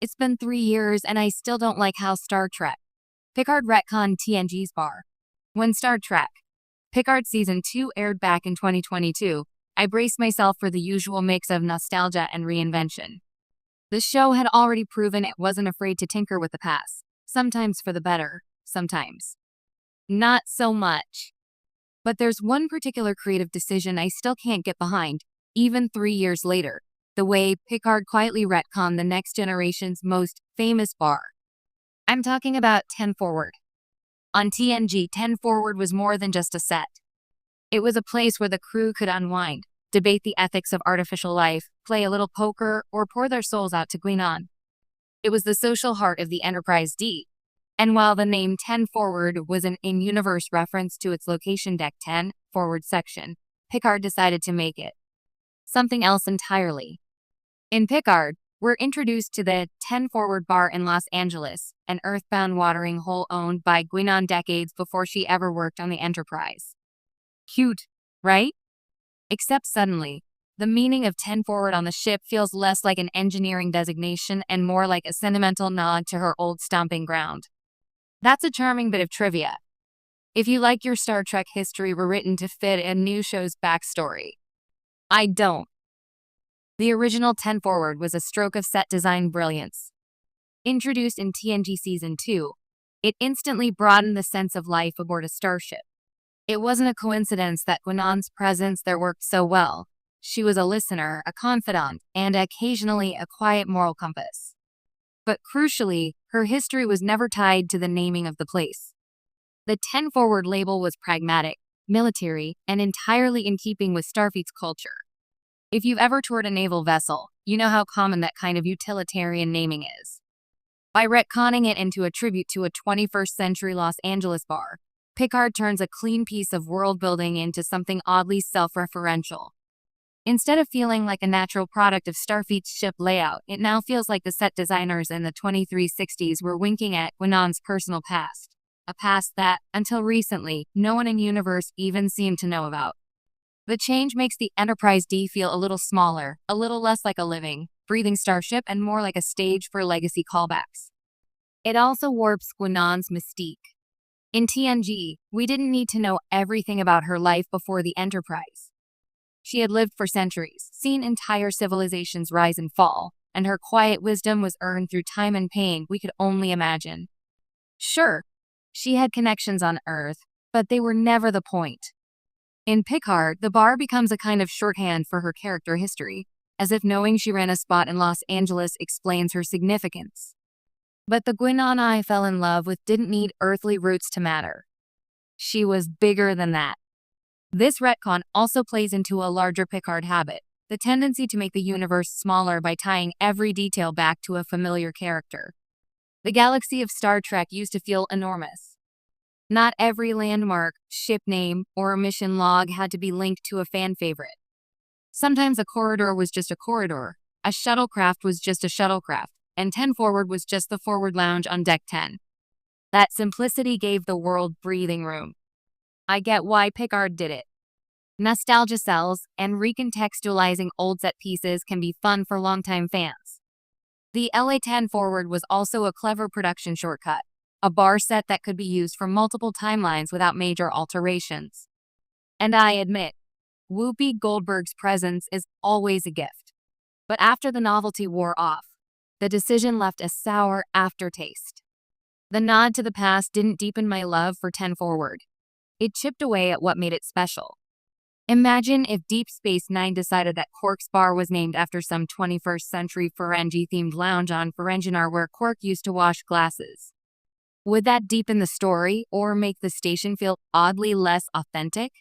It's been 3 years and I still don't like how Star Trek. Picard retconned TNG's bar. When Star Trek Picard Season 2 aired back in 2022, I braced myself for the usual mix of nostalgia and reinvention. The show had already proven it wasn't afraid to tinker with the past, sometimes for the better, sometimes not so much. But there's one particular creative decision I still can't get behind, even 3 years later: the way Picard quietly retconned the next generation's most famous bar. I'm talking about 10 Forward. On TNG, 10 Forward was more than just a set. It was a place where the crew could unwind, debate the ethics of artificial life, play a little poker, or pour their souls out to Guinan. It was the social heart of the Enterprise D. And while the name 10 Forward was an in-universe reference to its location deck 10, Forward section, Picard decided to make it something else entirely. In Picard, we're introduced to the 10 Forward bar in Los Angeles, an earthbound watering hole owned by Guinan decades before she ever worked on the Enterprise. Cute, right? Except suddenly, the meaning of 10 Forward on the ship feels less like an engineering designation and more like a sentimental nod to her old stomping ground. That's a charming bit of trivia, if you like your Star Trek history rewritten to fit a new show's backstory. I don't. The original 10 Forward was a stroke of set design brilliance. Introduced in TNG Season 2, it instantly broadened the sense of life aboard a starship. It wasn't a coincidence that Guinan's presence there worked so well. She was a listener, a confidant, and occasionally a quiet moral compass. But crucially, her history was never tied to the naming of the place. The 10 Forward label was pragmatic, military, and entirely in keeping with Starfleet's culture. If you've ever toured a naval vessel, you know how common that kind of utilitarian naming is. By retconning it into a tribute to a 21st century Los Angeles bar, Picard turns a clean piece of world building into something oddly self-referential. Instead of feeling like a natural product of Starfleet's ship layout, it now feels like the set designers in the 2360s were winking at Guinan's personal past. A past that, until recently, no one in universe even seemed to know about. The change makes the Enterprise D feel a little smaller, a little less like a living, breathing starship, and more like a stage for legacy callbacks. It also warps Guinan's mystique. In TNG, we didn't need to know everything about her life before the Enterprise. She had lived for centuries, seen entire civilizations rise and fall, and her quiet wisdom was earned through time and pain we could only imagine. Sure, she had connections on Earth, but they were never the point. In Picard, the bar becomes a kind of shorthand for her character history, as if knowing she ran a spot in Los Angeles explains her significance. But the Guinan I fell in love with didn't need earthly roots to matter. She was bigger than that. This retcon also plays into a larger Picard habit, the tendency to make the universe smaller by tying every detail back to a familiar character. The galaxy of Star Trek used to feel enormous. Not every landmark, ship name, or mission log had to be linked to a fan favorite. Sometimes a corridor was just a corridor, a shuttlecraft was just a shuttlecraft, and 10 Forward was just the forward lounge on Deck 10. That simplicity gave the world breathing room. I get why Picard did it. Nostalgia sells, and recontextualizing old set pieces can be fun for longtime fans. The LA 10 Forward was also a clever production shortcut, a bar set that could be used for multiple timelines without major alterations. And I admit, Whoopi Goldberg's presence is always a gift. But after the novelty wore off, the decision left a sour aftertaste. The nod to the past didn't deepen my love for 10 Forward. It chipped away at what made it special. Imagine if Deep Space Nine decided that Quark's bar was named after some 21st century Ferengi-themed lounge on Ferenginar where Quark used to wash glasses. Would that deepen the story or make the station feel oddly less authentic?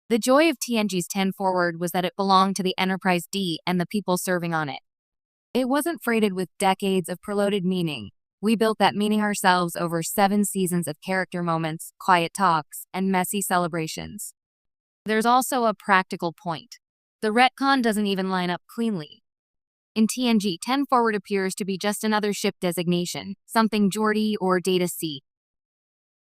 The joy of TNG's 10 Forward was that it belonged to the Enterprise D and the people serving on it. It wasn't freighted with decades of preloaded meaning. We built that meaning ourselves over 7 seasons of character moments, quiet talks, and messy celebrations. There's also a practical point. The retcon doesn't even line up cleanly. In TNG, 10 Forward appears to be just another ship designation, something Geordi or Data see,